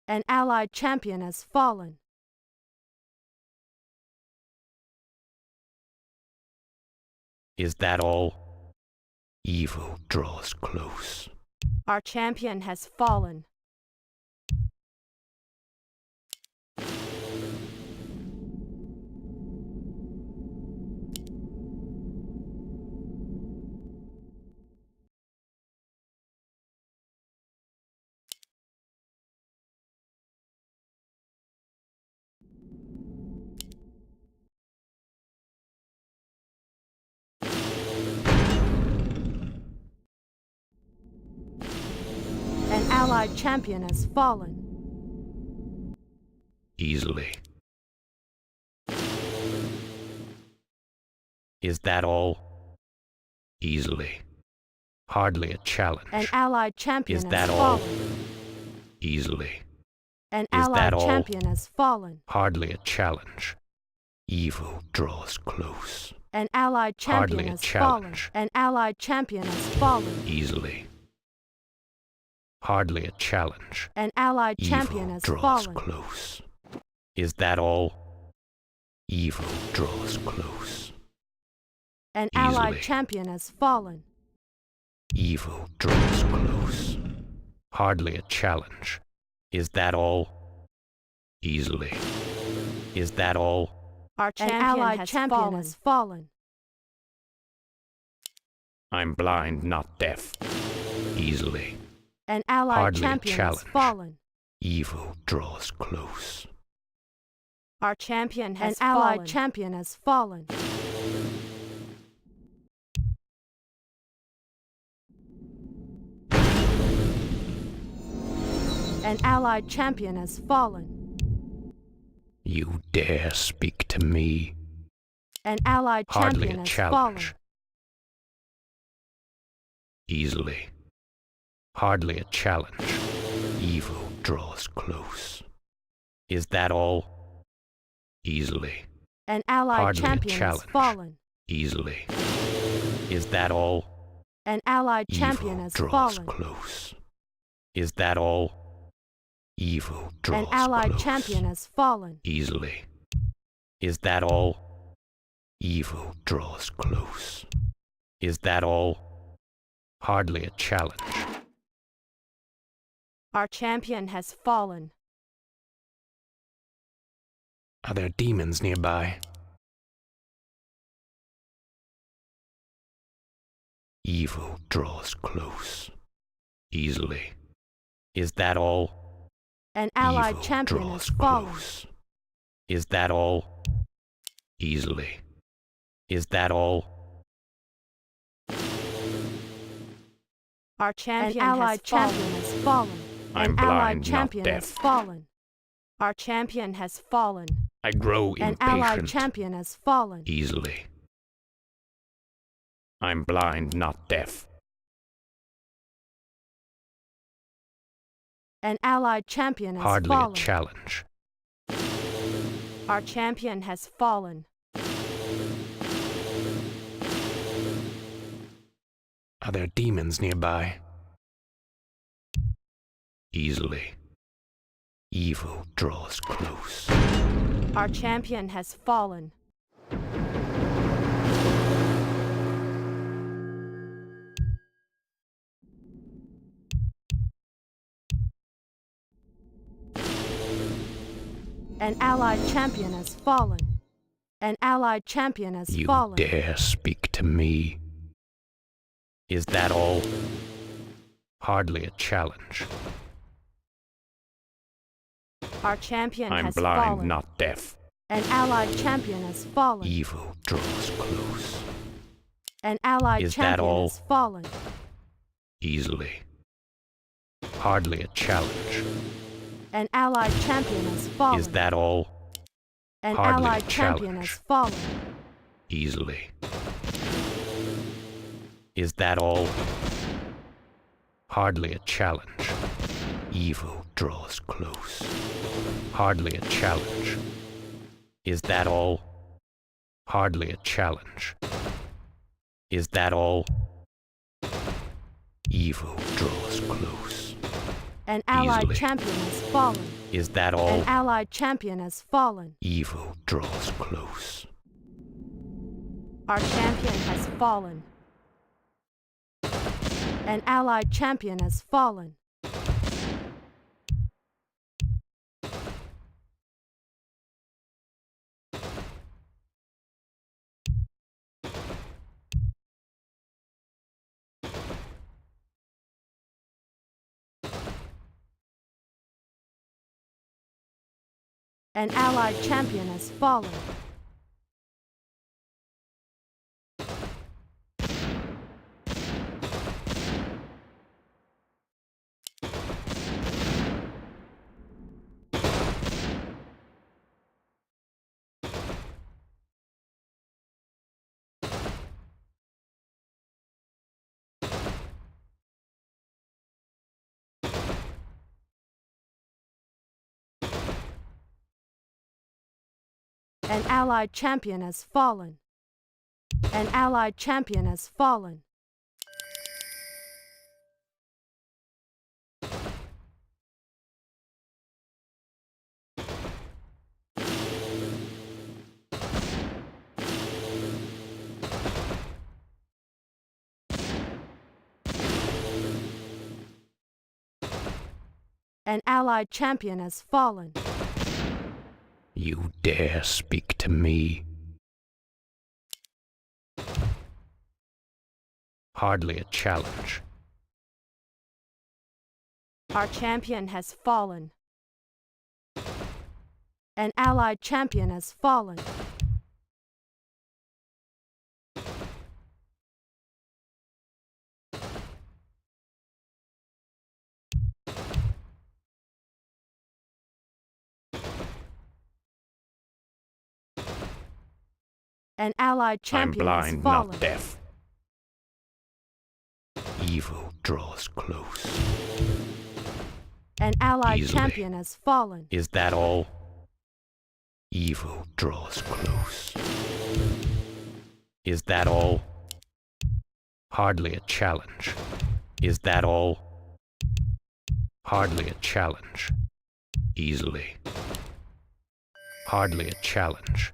An allied champion has fallen. Is that all? Evil draws close. Our champion has fallen. An allied champion has fallen. Easily. Is that all? Easily. Hardly a challenge. An allied champion Is has that all? fallen. Easily. An Is that allied all? champion has fallen. Hardly a challenge. Evil draws close. An allied champion Hardly a has fallen. challenge. An allied champion has fallen. Easily. Hardly a challenge. An allied champion Evil has draws fallen. close. Is that all? Evil draws close. An allied Easily. champion has fallen. Evil draws close. Hardly a challenge. Is that all? Easily. Is that all? Our champion has fallen. I'm blind, not deaf. Easily. An allied Hardly a champion has challenge. fallen. Evil draws close. Our champion has fallen. An allied champion has fallen. An allied champion has fallen. You dare speak to me? An allied Hardly champion a has challenge. fallen. Easily. Hardly a challenge. Evil draws close. Is that all? Easily. An allied Hardly a champion has challenge. fallen. Easily. Is that all? An allied champion Evil has draws fallen. close. Is that all? Evil draws An allied close. champion has fallen. Easily. Is that all? Evil draws close. Is that all? Hardly a challenge. Our champion has fallen. Are there demons nearby? Evil draws close. Easily. Is that all? An allied Evil champion draws has fallen. close. Is that all? Easily. Is that all? Our champion allied champion has fallen. I'm An allied blind, not champion has deaf. fallen. Our champion has fallen. I grow An impatient. allied champion has fallen. Easily. I'm blind, not deaf. An allied champion has Hardly fallen. a challenge. Our champion has fallen. Are there demons nearby? Easily. Evil draws close. Our champion has fallen. An allied champion has fallen. An allied champion has You fallen. dare speak to me? Is that all? Hardly a challenge. Our champion I'm has blind, fallen. not deaf. An allied champion has fallen. Evil draws close. An allied Is that champion all? has fallen. Easily. Hardly a challenge. An allied champion has fallen. Is that all? An hardly a allied champion challenge? has fallen. Easily. Is that all? Hardly a challenge. Evil draws close. Hardly a challenge. Is that all? Hardly a challenge. Is that all? Evil draws close. An allied Easily. champion has fallen. Is that all? An allied champion has fallen. Evil draws close. Our champion has fallen. An allied champion has fallen. An allied champion has fallen. An allied champion has fallen. An allied champion has fallen. An allied champion has fallen. You dare speak to me? Hardly a challenge. Our champion has fallen. An allied champion has fallen. An allied champion I'm has blind, fallen. not deaf. Evil draws close. An allied Easily. champion has fallen. Is that all? Evil draws close. Is that all? Hardly a challenge. Is that all? Hardly a challenge. Easily. Hardly a challenge.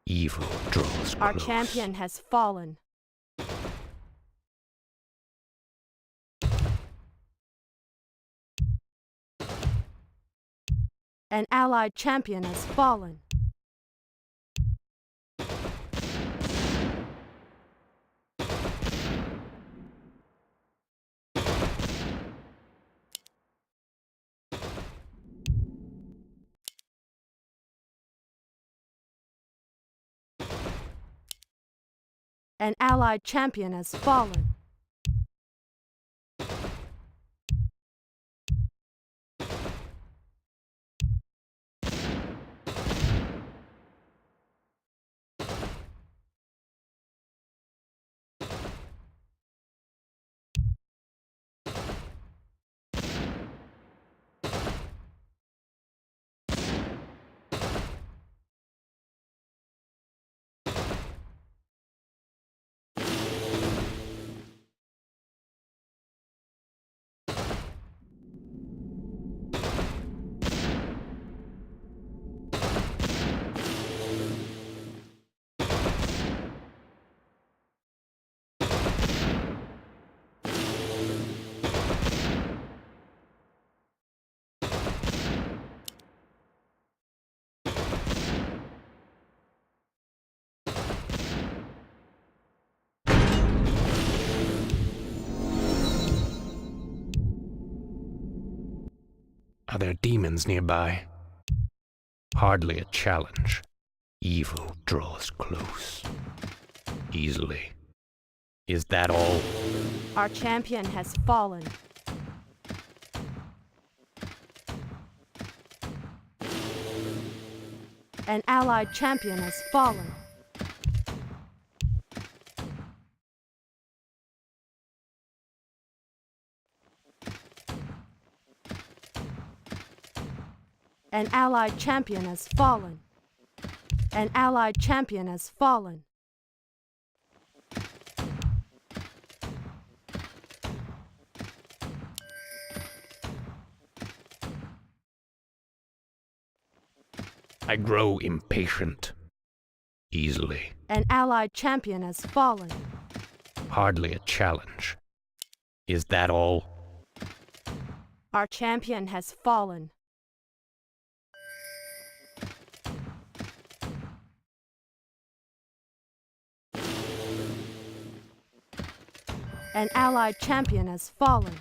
Evil draws close. Our champion has fallen. An allied champion has fallen. An allied champion has fallen. Are there demons nearby? Hardly a challenge. Evil draws close. Easily. Is that all? Our champion has fallen. An allied champion has fallen. An allied champion has fallen. An allied champion has fallen. I grow impatient. Easily. An allied champion has fallen. Hardly a challenge. Is that all? Our champion has fallen. An allied champion has fallen.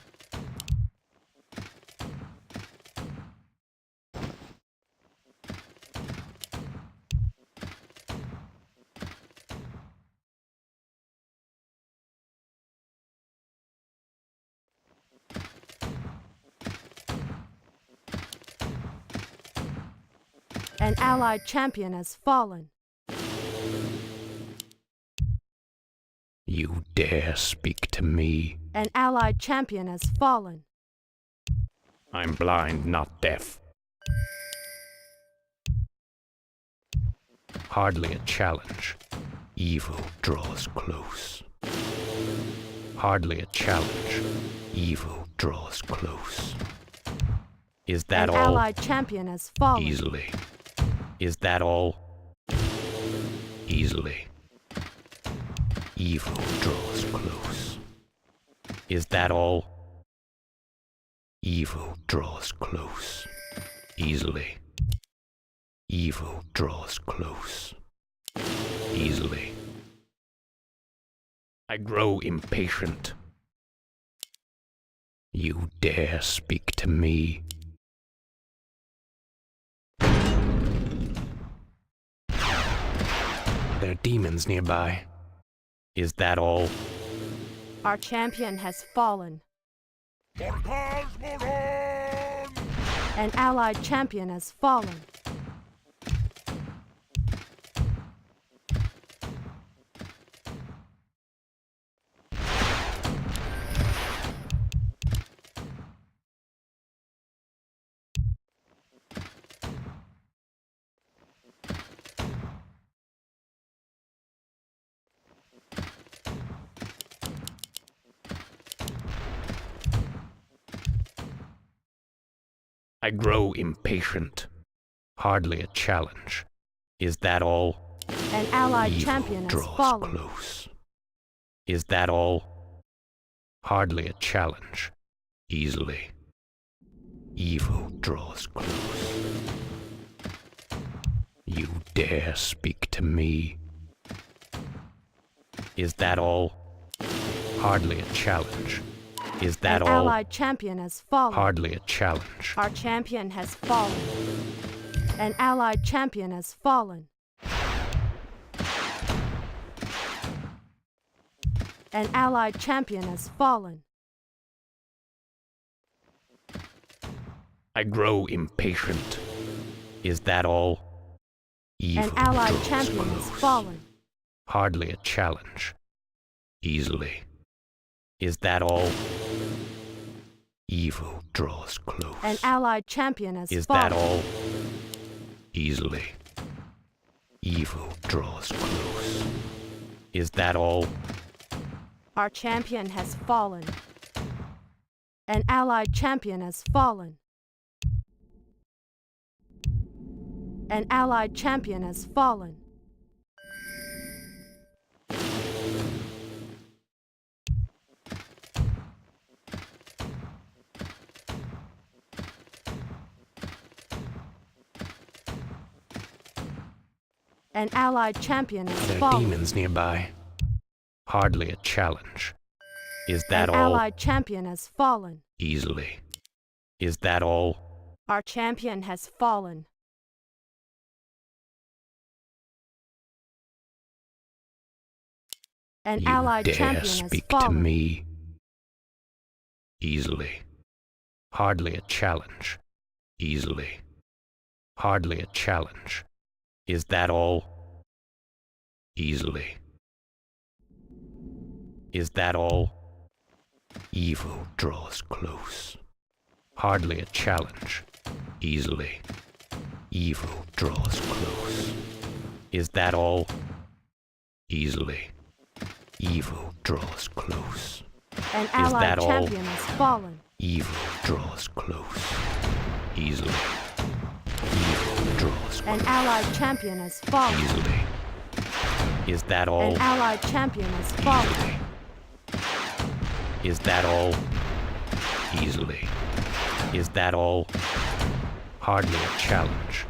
An allied champion has fallen. You dare speak to me? An allied champion has fallen. I'm blind, not deaf. Hardly a challenge. Evil draws close. Hardly a challenge. Evil draws close. Is that An all? allied champion has fallen. Easily. Is that all? Easily. Evil draws close. Is that all? Evil draws close. Easily. Evil draws close. Easily. I grow impatient. You dare speak to me? There are demons nearby. Is that all? Our champion has fallen. An allied champion has fallen. I grow impatient. Hardly a challenge. Is that all? An allied Evil champion has draws fallen. close. Is that all? Hardly a challenge. Easily. Evil draws close. You dare speak to me? Is that all? Hardly a challenge. Is that An all? allied champion has fallen. Hardly a challenge. Our champion has fallen. An allied champion has fallen. An allied champion has fallen. I grow impatient. Is that all? Evil An allied draws champion has close. fallen. Hardly a challenge. Easily. Is that all? Evil draws close. An allied champion has Is fallen. that all? Easily. Evil draws close. Is that all? Our champion has fallen. An allied champion has fallen. An allied champion has fallen. An allied champion has There are fallen. demons nearby. Hardly a challenge. Is that An all? allied champion has fallen. Easily. Is that all? Our champion has fallen. An You allied dare champion has speak to fallen. me? Easily. Hardly a challenge. Easily. Hardly a challenge. Is that all? Easily. Is that all? Evil draws close. Hardly a challenge. Easily. Evil draws close. Is that all? Easily. Evil draws close. An allied that all? champion has fallen. Evil draws close. Easily. Evil draws An close. allied champion has fallen. Easily. Is that all? An allied champion has fallen. Is that all? Easily. Is that all? Hardly a challenge.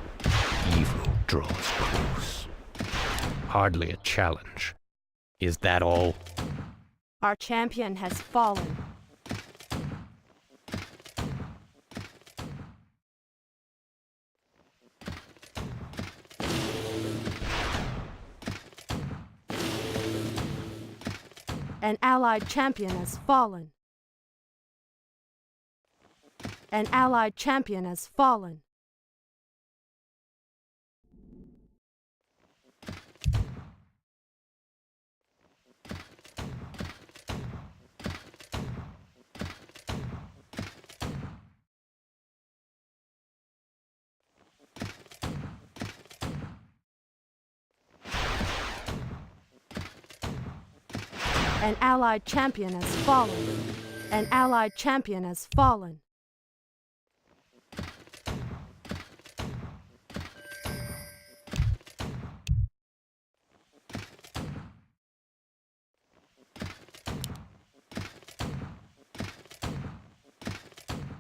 Evil draws close. Hardly a challenge. Is that all? Our champion has fallen. An allied champion has fallen. An allied champion has fallen. An allied champion has fallen. An allied champion has fallen.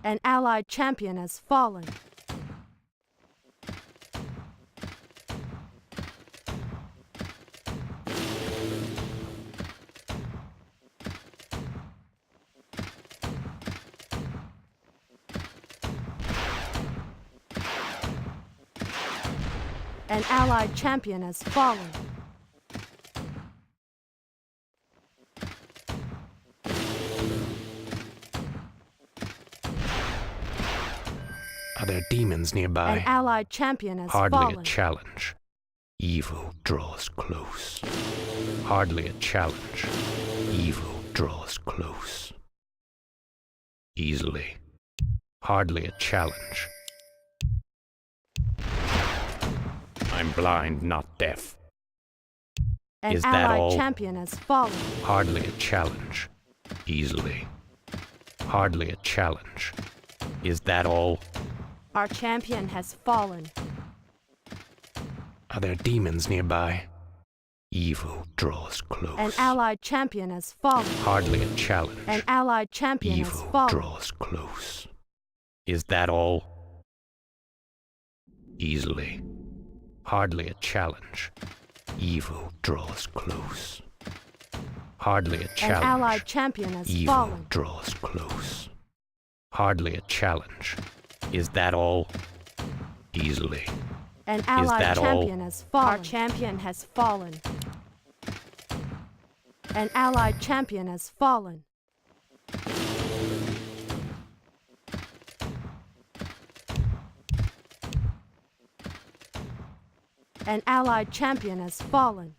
An allied champion has fallen. An allied champion has fallen. Are there demons nearby? An allied champion has Hardly fallen. a challenge. Evil draws close. Hardly a challenge. Evil draws close. Easily. Hardly a challenge. I'm blind, not deaf. An Is that allied all? champion has fallen. Hardly a challenge. Easily. Hardly a challenge. Is that all? Our champion has fallen. Are there demons nearby? Evil draws close. An allied champion has fallen. Hardly a challenge. An allied champion has Evil fallen. draws close. Is that all? Easily. Hardly a challenge. Evil draws close. Hardly a An challenge. allied champion has Evil fallen. draws close. Hardly a challenge. Is that all? Easily. An allied that all? champion has fallen. Our champion has fallen. An allied champion has fallen. An allied champion has fallen.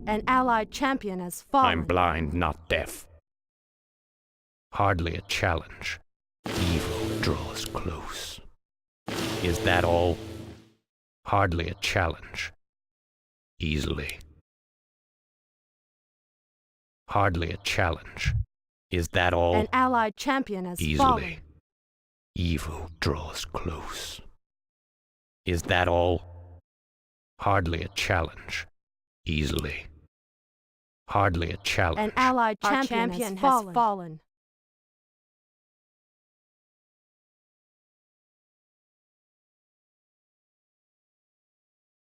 An allied champion has fallen. I'm blind, not deaf. Hardly a challenge. Evil draws close. Is that all? Hardly a challenge. Easily. Hardly a challenge. Is that all? An allied champion has Easily. fallen. Evil draws close. Is that all? Hardly a challenge. Easily. Hardly a challenge. An allied Our champion, champion has has fallen.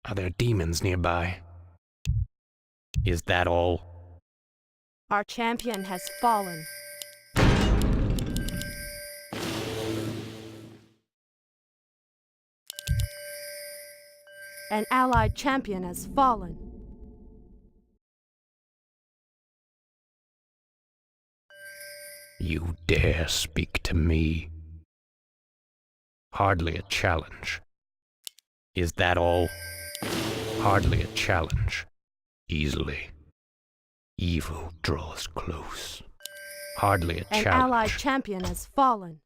Are there demons nearby? Is that all? Our champion has fallen. An allied champion has fallen. You dare speak to me? Hardly a challenge. Is that all? Hardly a challenge. Easily. Evil draws close. Hardly a An challenge. allied champion has fallen.